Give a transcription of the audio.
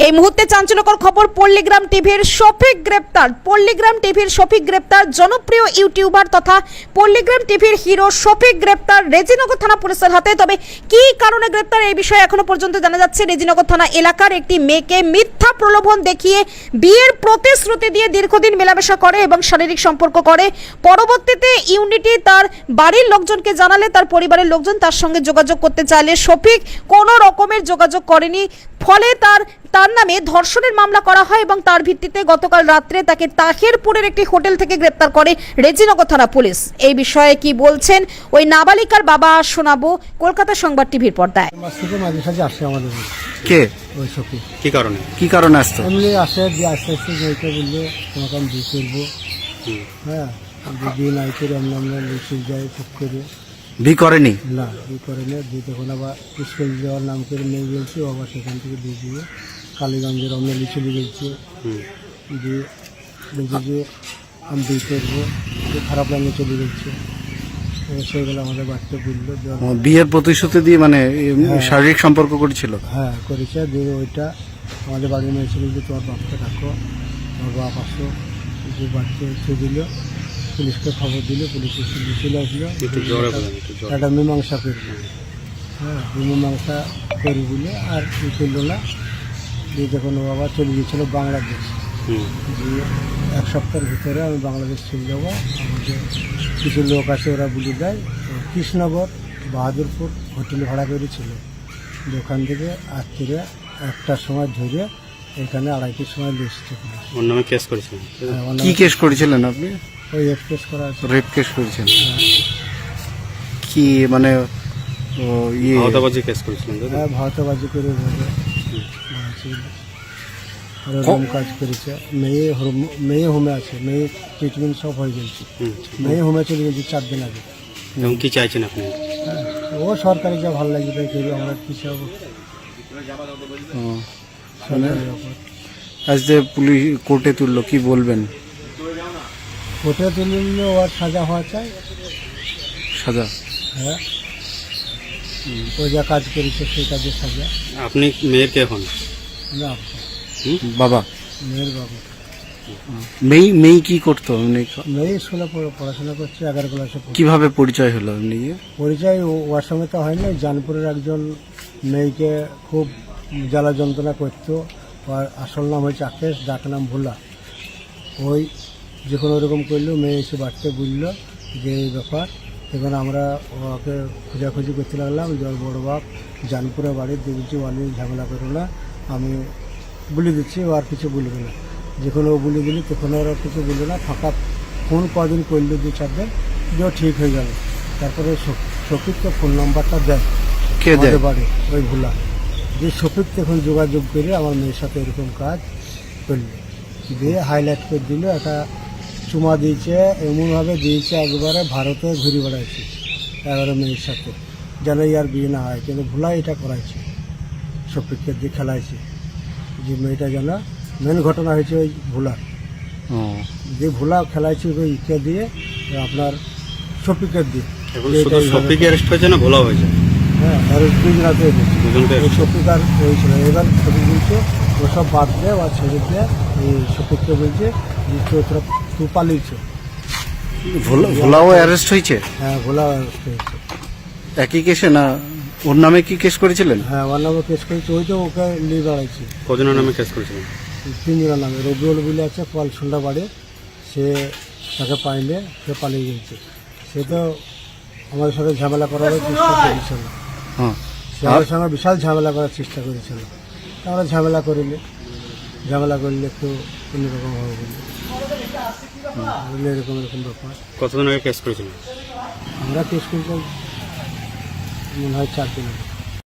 এই মুহূর্তে চাঞ্চল্যকর খবর, পল্লীগ্রাম টিভির শফিক গ্রেপ্তার। পল্লীগ্রাম টিভির শফিক গ্রেপ্তার, জনপ্রিয় ইউটিউবার তথা পল্লীগ্রাম টিভির হিরো শফিক গ্রেপ্তার রেজিনগর থানা পুলিশের হাতে। তবে কি কারণে গ্রেপ্তার এই বিষয়ে এখনো পর্যন্ত জানা যাচ্ছে। রেজিনগর থানা এলাকার একটি মেয়েকে মিথ্যা প্রলোভন দেখিয়ে বিয়ের প্রতিশ্রুতি দিয়ে দীর্ঘদিন মেলামেশা করে এবং শারীরিক সম্পর্ক করে। পরবর্তীতে ইউনিটি তার বাড়ির লোকজনকে জানালে তার পরিবারের লোকজন তার সঙ্গে যোগাযোগ করতে চাইলে শফিক কোনো রকমের যোগাযোগ করেনি। ফলে তার নামে ধর্ষণের মামলা করা হয় এবং তার ভিত্তিতে গতকাল রাত্রে তাকে তাহিরপুরের একটি হোটেল থেকে গ্রেপ্তার করে রেজিনগর থানা পুলিশ। এই বিষয়ে কি বলছেন ওই নাবালিকার বাবা শোনাবো কলকাতা সংবাদ টিভির পর্দায়। মাঝে সাঝে আসে আমাদের কে ওই শফিক। কি কারণে আসতো? এমনি আসে, দিয়ে আস্তে আস্তে যেটা বললে তোমাকে আমি বিয়ে করবো। হ্যাঁ, বিয়ে নাই করে আমরা লিচু যাই ঠিক করে। বিয়ে করেনি? না, বিয়ে করে না। দিয়ে তখন আবার স্কুল যাওয়ার নাম করে মেয়ে গেছি, আবার সেখান থেকে দিয়ে দিয়ে কালীগঞ্জের অন্য লিচু গেছি। দিয়ে বলছি যে আমি বিয়ে করবো, খারাপ লাগে চলে গেছে। সেগুলো আমাদের বাড়িতে বললো। বিয়ের প্রতিশ্রুতি দিয়ে মানে শারীরিক সম্পর্ক করেছিল? হ্যাঁ, করেছে। দিয়ে ওইটা আমাদের বাড়ির মেয়ে ছিল যে তোমার বাপকে ডাকো, তোমার বাপ আসো। যে বাড়িতে এসে দিল, পুলিশকে খবর দিল, পুলিশ চলে আসলো। একটা মীমাংসা করবো। হ্যাঁ, মীমাংসা করি বলে আর কি করলো না। দিয়ে যখন ও আবার চলে গিয়েছিল বাংলাদেশ, দিয়ে এক সপ্তাহের ভিতরে আমি বাংলাদেশ চলে যাবো। আমাদের কিছু লোক আছে, ওরা বলে দেয় কৃষ্ণনগর বাহাদুরপুর হোটেলে ভাড়া করেছিল। ওখান থেকে রাত্রিরে 1টার সময় ধরে এখানে 2:30টার সময় লিস্ট ওর নামে কেস করেছিলেন? কি কেস করেছিলেন আপনি? ওই রেপ কেস করা আছে। রেপ কেস করেছেন? কি মানে ভাওতাবাজি কেস করেছিলেন? হ্যাঁ, ভাওতাবাজি করে ওরকম কাজ করেছে। মেয়ে হোমে আছে, মেয়ে ট্রিটমেন্ট সব হয়ে গেছে। মেয়ে হোমে চলে গেছে 4 দিন আগে। এবং কি চাইছেন আপনি? হ্যাঁ, ও সরকারি যা ভালো লাগবে তাই করবে, আমরা কিছু হবো। আজ যে পুলিশ কোর্টে তুললো, কি বলবেন? কোর্টে তুললে ওর সাজা হওয়া চাই। সাজা? হ্যাঁ, ও যা কাজ করেছে সেই কাজের সাজা। আপনি মেয়ের কে হন? না, বাবা। মেয়ের বাবা। মেয়ে কি করতো? মেয়ে স্কুলে পড়াশোনা করছে, 11 ক্লাসে। কিভাবে পরিচয় হলো এমনি? পরিচয় ওর সঙ্গে তো হয়নি। জানপুরের একজন মেয়েকে খুব জ্বালা যন্ত্রণা করতো। ওর আসল নাম হয়েছে আকেশ, ডাক নাম ভোলা। ওই যখন ওরকম করলো, মেয়ে এসে বাড়িতে বললো যে এই ব্যাপার। তখন আমরা ওকে খোঁজাখুঁজি করতে লাগলাম যে ওর বড় বাপ জানপুরে বাড়ির দেখছি, ও নিয়ে ঝামেলা করো না, আমি বলে দিচ্ছি, ও আর কিছু বলবে না। যখন ও বলে দিলি তখন ওরা কিছু বললো না। ফাঁকা ফোন কদিন করলো, 2-4 দিন, যে ও ঠিক হয়ে গেল। তারপরে শফিককে ফোন নাম্বারটা দেয়। কে দেয়? বাড়ি ওই ভোলা। যে শফিক তখন যোগাযোগ করে আমার মেয়ের সাথে এরকম কাজ করলো, দিয়ে হাইলাইট করে দিল। একটা চুমা দিয়েছে, এমনভাবে দিয়েছে একবারে ভারতে ঘুরে বেড়াইছে 11 মেয়ের সাথে, যেন ইয়ার বিয়ে না হয়। কিন্তু ভোলা এটা করাইছে, শফিককে দিয়ে খেলাইছে যে মেয়েটা যেন। মেন ঘটনা হয়েছে ওই ভোলা, যে ভোলা খেলাইছে ওই ইকে দিয়ে, আপনার শফিকের দিয়ে। শফিক অ্যারেস্ট হয়েছে না ভোলা হয়েছে? হ্যাঁ, শফিক আর হয়েছিল। এবার শফিক বলছে ওসব বাদ দেয় বা ছেড়ে দেয়। এই শফিককে বলছে যে তোরা তুই পালিয়েছে। ভোলাও অ্যারেস্ট হয়েছে? হ্যাঁ, ভোলা অ্যারেস্ট হয়েছে। একই কেসে না? ওর নামে কি কেস করেছিলেন? হ্যাঁ, ওর নামে কেস করেছে। ওই তো ওকে নিয়ে বেড়াইছে। কজনের নামে কেস করেছিলেন? 3 জনের নামে। রবিউল বলে আছে পালসুন্ডা বাড়ি, সে তাকে পাইলে সে পালিয়ে গেছে। সে তো আমাদের সাথে ঝামেলা করার চেষ্টা করেছিল। সে আমাদের সঙ্গে বিশাল ঝামেলা করার চেষ্টা করেছিল। আমরা ঝামেলা করলে একটু অন্যরকম হবে বলে এরকম ব্যাপার। কতদিন আগে কেস করেছিলেন? আমরা কেস করেছিলাম মনে হয় 4 দিন আগে।